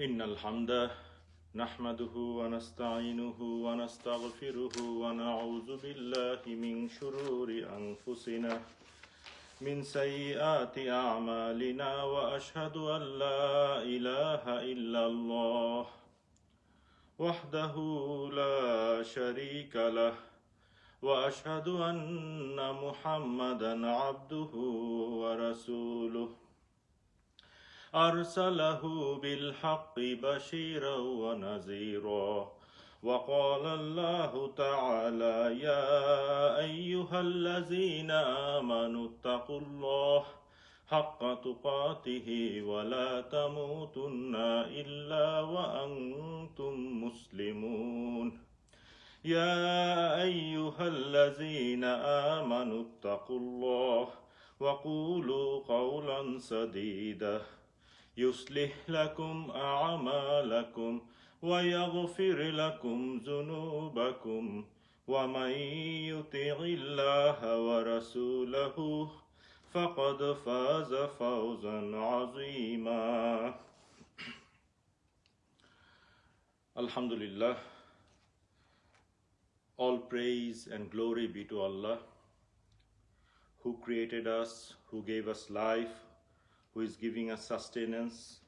إن الحمد نحمده ونستعينه ونستغفره ونعوذ بالله من شرور أنفسنا من سيئات أعمالنا وأشهد أن لا إله إلا الله وحده لا شريك له وأشهد أن محمدا عبده ورسوله أرسله بالحق بشيرا ونذيرا وقال الله تعالى يا أيها الذين آمنوا اتقوا الله حق تقاته ولا تموتن إلا وأنتم مسلمون يا أيها الذين آمنوا اتقوا الله وقولوا قولا سديدا يصلح لكم أعمالكم ويغفر لكم ذنوبكم ومن يطع الله ورسوله فقد فاز فوزا عظيما. Alhamdulillah, all praise and glory be to Allah, who created us, who gave us life, who is giving us sustenance.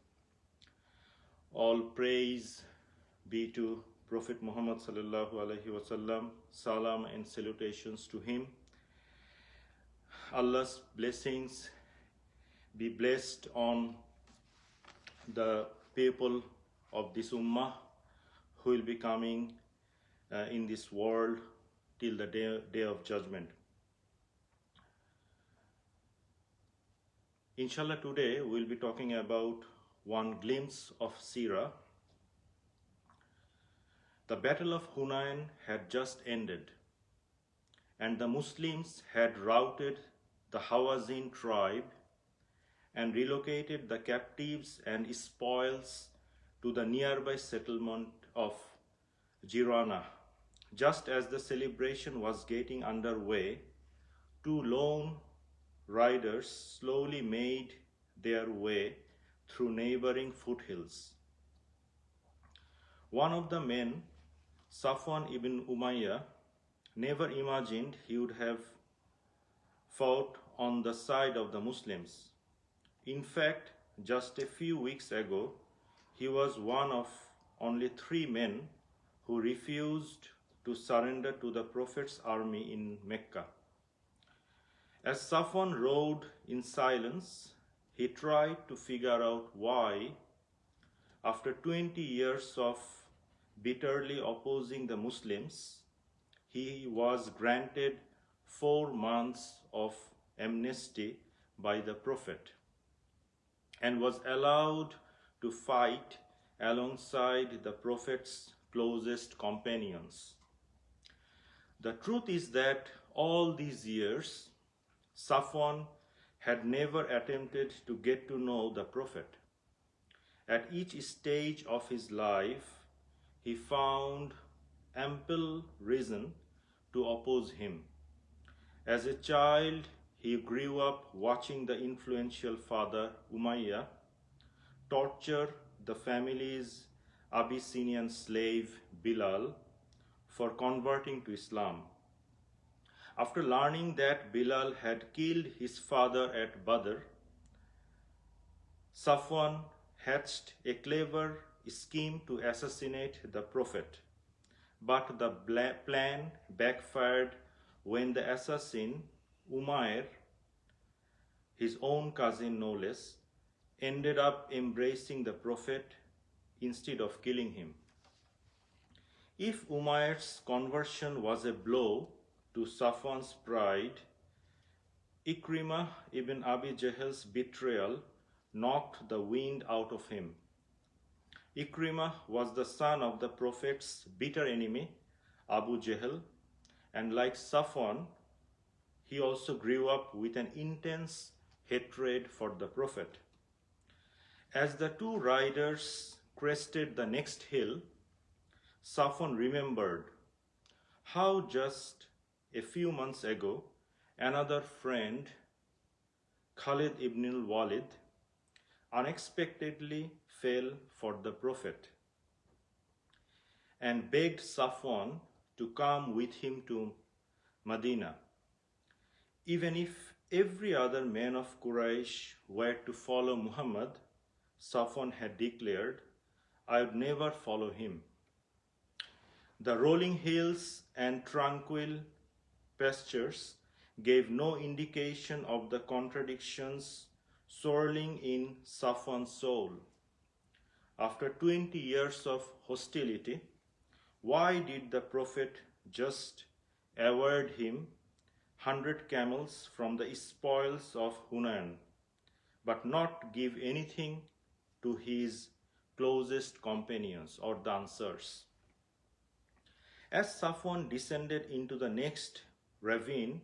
All praise be to Prophet Muhammad sallallahu alaihi wasallam. Salam and salutations to him. Allah's blessings be blessed on the people of this ummah who will be coming in this world till the day of judgment. Inshallah, today we'll be talking about one glimpse of Sirah. The Battle of Hunain had just ended, and the Muslims had routed the Hawazin tribe and relocated the captives and spoils to the nearby settlement of Jirana. Just as the celebration was getting underway, two lone riders slowly made their way through neighboring foothills. One of the men, Safwan ibn Umayyah, never imagined he would have fought on the side of the Muslims. In fact, just a few weeks ago, he was one of only 3 men who refused to surrender to the Prophet's army in Mecca. As Safwan rode in silence, he tried to figure out why, after 20 years of bitterly opposing the Muslims, he was granted 4 months of amnesty by the Prophet and was allowed to fight alongside the Prophet's closest companions. The truth is that all these years, Safwan had never attempted to get to know the Prophet. At each stage of his life, he found ample reason to oppose him. As a child, he grew up watching the influential father, Umayyah, torture the family's Abyssinian slave, Bilal, for converting to Islam. After learning that Bilal had killed his father at Badr, Safwan hatched a clever scheme to assassinate the Prophet. But the plan backfired when the assassin, Umair, his own cousin no less, ended up embracing the Prophet instead of killing him. If Umair's conversion was a blow to Safwan's pride, Ikrimah ibn Abi Jahl's betrayal knocked the wind out of him. Ikrimah was the son of the Prophet's bitter enemy, Abu Jahl, and like Safwan, he also grew up with an intense hatred for the Prophet. As the two riders crested the next hill, Safwan remembered how just a few months ago, another friend, Khalid ibn al-Walid, unexpectedly fell for the Prophet and begged Safwan to come with him to Medina. Even if every other man of Quraysh were to follow Muhammad, Safwan had declared, I would never follow him. The rolling hills and tranquil pastures gave no indication of the contradictions swirling in Safwan's soul. After 20 years of hostility, why did the Prophet just award him 100 camels from the spoils of Hunayn, but not give anything to his closest companions or dancers? As Safwan descended into the next ravine,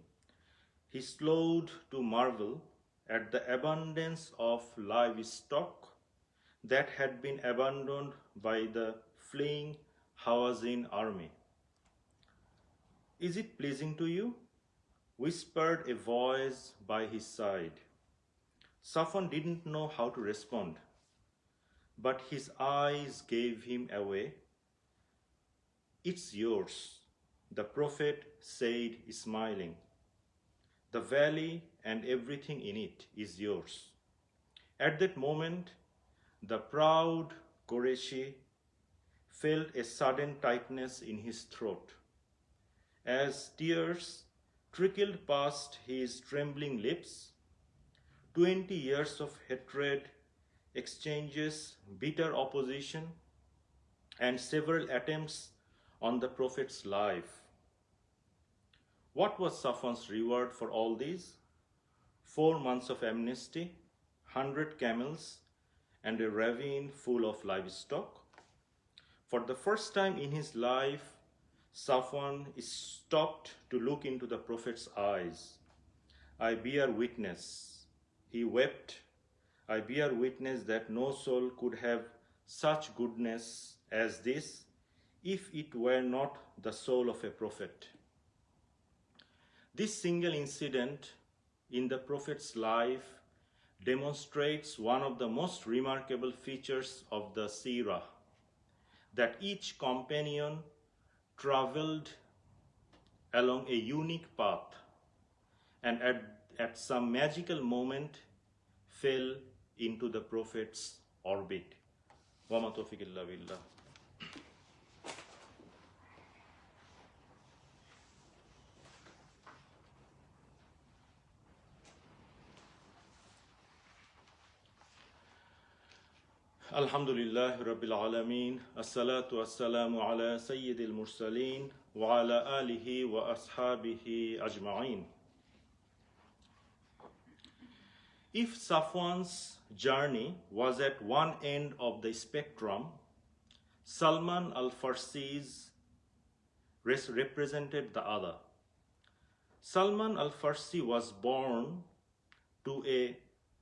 he slowed to marvel at the abundance of livestock that had been abandoned by the fleeing Hawazin army. Is it pleasing to you? Whispered a voice by his side. Safwan didn't know how to respond, but his eyes gave him away. It's yours, the Prophet said, smiling. The valley and everything in it is yours. At that moment, the proud Qureshi felt a sudden tightness in his throat. As tears trickled past his trembling lips, 20 years of hatred, exchanges, bitter opposition, and several attempts on the Prophet's life. What was Safwan's reward for all these? 4 months of amnesty, 100 camels, and a ravine full of livestock. For the first time in his life, Safwan stopped to look into the Prophet's eyes. I bear witness, he wept, I bear witness that no soul could have such goodness as this if it were not the soul of a prophet. This single incident in the Prophet's life demonstrates one of the most remarkable features of the Sirah, that each companion traveled along a unique path and at some magical moment fell into the Prophet's orbit. Wa ma tawfiq illa billah. Alhamdulillah Rabbil Alameen. As-salatu was-salamu ala Sayyidil Mursaleen wa ala alihi wa ashabihi ajma'in. If Safwan's journey was at one end of the spectrum, Salman Al Farsi's represented the other. Salman Al Farsi was born to a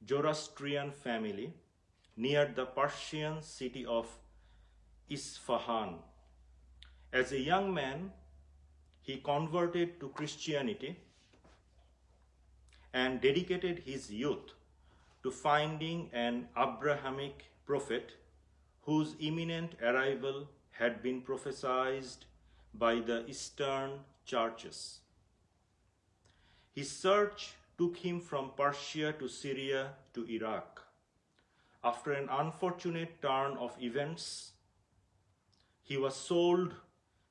Zoroastrian family near the Persian city of Isfahan. As a young man, he converted to Christianity and dedicated his youth to finding an Abrahamic prophet whose imminent arrival had been prophesied by the Eastern churches. His search took him from Persia to Syria to Iraq. After an unfortunate turn of events, he was sold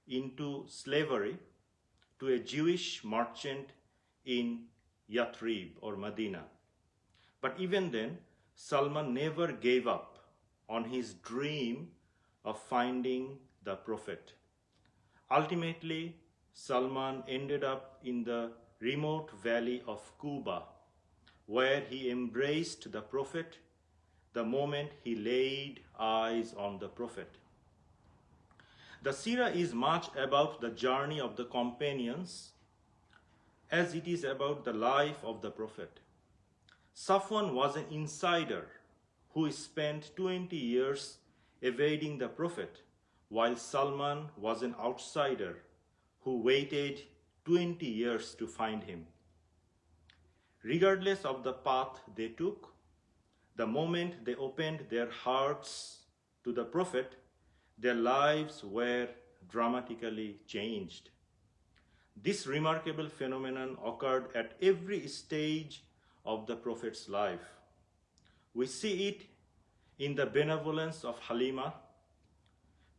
into slavery to a Jewish merchant in Yathrib or Medina. But even then, Salman never gave up on his dream of finding the Prophet. Ultimately, Salman ended up in the remote valley of Quba, where he embraced the Prophet the moment he laid eyes on the Prophet. The Sirah is much about the journey of the companions as it is about the life of the Prophet. Safwan was an insider who spent 20 years evading the Prophet, while Salman was an outsider who waited 20 years to find him. Regardless of the path they took, the moment they opened their hearts to the Prophet, their lives were dramatically changed. This remarkable phenomenon occurred at every stage of the Prophet's life. We see it in the benevolence of Halima,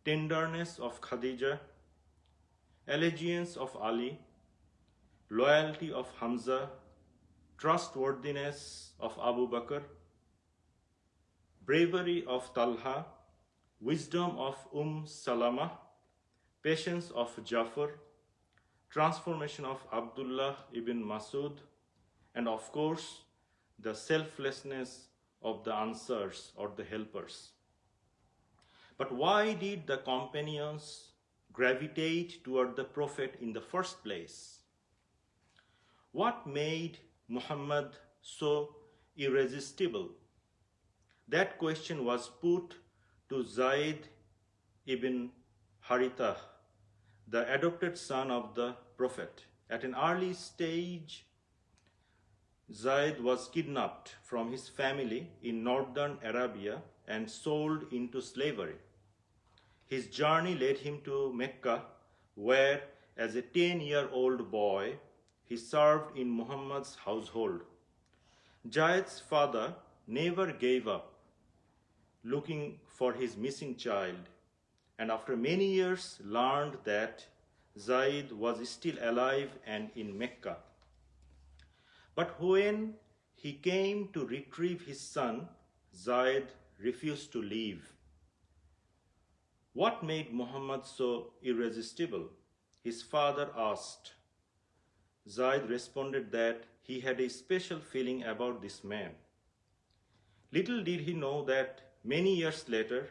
tenderness of Khadija, allegiance of Ali, loyalty of Hamza, trustworthiness of Abu Bakr, bravery of Talha, wisdom of Salama, patience of Jafar, transformation of Abdullah ibn Masud, and of course, the selflessness of the Ansars or the helpers. But why did the companions gravitate toward the Prophet in the first place? What made Muhammad so irresistible? That question was put to Zayd ibn Haritha, the adopted son of the Prophet. At an early stage, Zayd was kidnapped from his family in northern Arabia and sold into slavery. His journey led him to Mecca, where, as a 10-year-old boy, he served in Muhammad's household. Zayd's father never gave up looking for his missing child, and after many years learned that Zayd was still alive and in Mecca. But when he came to retrieve his son, Zayd refused to leave. What made Muhammad so irresistible? His father asked. Zayd responded that he had a special feeling about this man. Little did he know that many years later,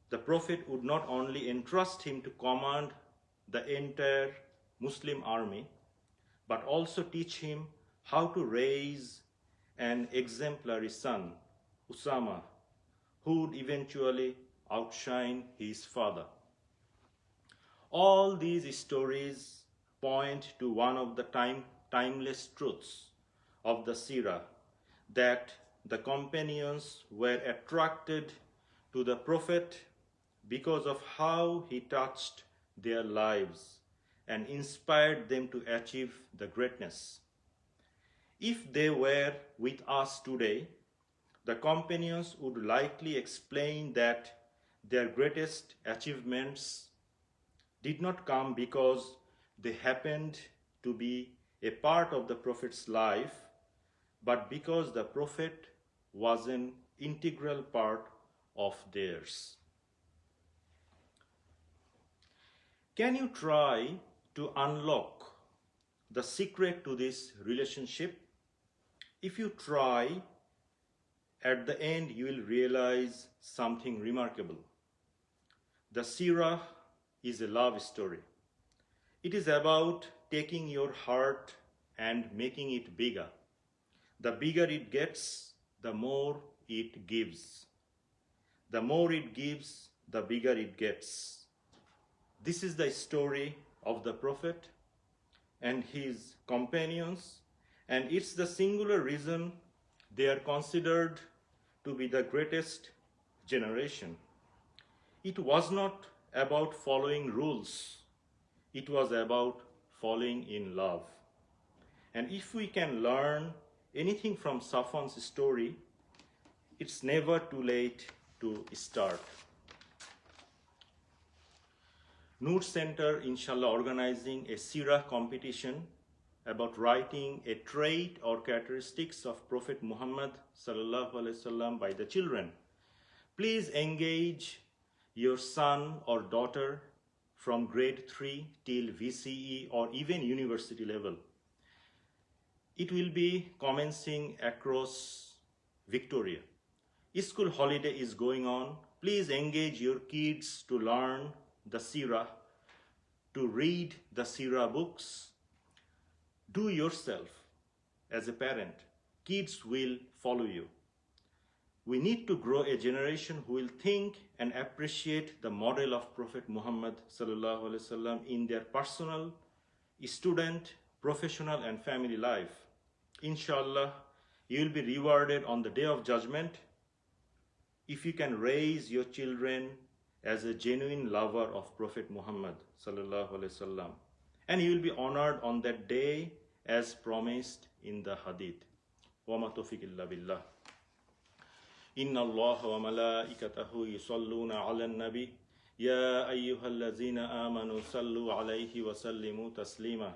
the Prophet would not only entrust him to command the entire Muslim army, but also teach him how to raise an exemplary son, Usama, who would eventually outshine his father. All these stories point to one of the timeless truths of the Sirah, that the companions were attracted to the Prophet because of how he touched their lives and inspired them to achieve the greatness. If they were with us today, the companions would likely explain that their greatest achievements did not come because they happened to be a part of the Prophet's life, but because the Prophet was an integral part of theirs. Can you try to unlock the secret to this relationship? If you try, at the end you will realize something remarkable. The Sirah is a love story. It is about taking your heart and making it bigger. The bigger it gets, the more it gives. The more it gives, the bigger it gets. This is the story of the Prophet and his companions, and it's the singular reason they are considered to be the greatest generation. It was not about following rules. It was about falling in love. And if we can learn anything from Safwan's story, it's never too late to start. Noor Center, inshallah, organizing a Seerah competition about writing a trait or characteristics of Prophet Muhammad sallallahu alaihi wasallam by the children. Please engage your son or daughter from grade 3 till VCE or even university level. It will be commencing across Victoria. School holiday is going on. Please engage your kids to learn the Seerah, to read the Seerah books. Do yourself as a parent. Kids will follow you. We need to grow a generation who will think and appreciate the model of Prophet Muhammad sallallahu alaihi wasallam in their personal, student, professional and family life. Inshallah, You will be rewarded on the day of judgment if you can raise your children as a genuine lover of Prophet Muhammad sallallahu alaihi wasallam, and you will be honored on that day as promised in the hadith. Wa ma tawfiq illa billah. Inna Allah wa malaikatahu yusalluna ala nabi ya ayyuhallazina amanu sallu alayhi wa sallimu taslima.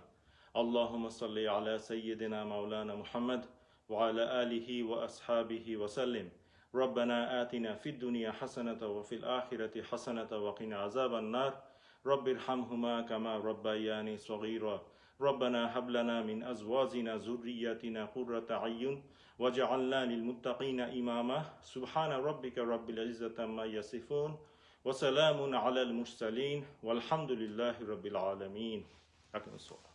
Allahumma salli ala sayyidina maulana Muhammad wa ala alihi wa ashabihi wa sallim. ربنا آتنا في الدنيا حسنة وفي الآخرة حسنة وقنا عذاب النار رب ارحمهما كما ربياني صغيرا ربنا هب لنا من أزواجنا ذرياتنا قرة أعين واجعلنا للمتقين إماما سبحان ربك رب العزة عما يصفون وسلام على المرسلين والحمد لله رب العالمين. أقم الصلاة.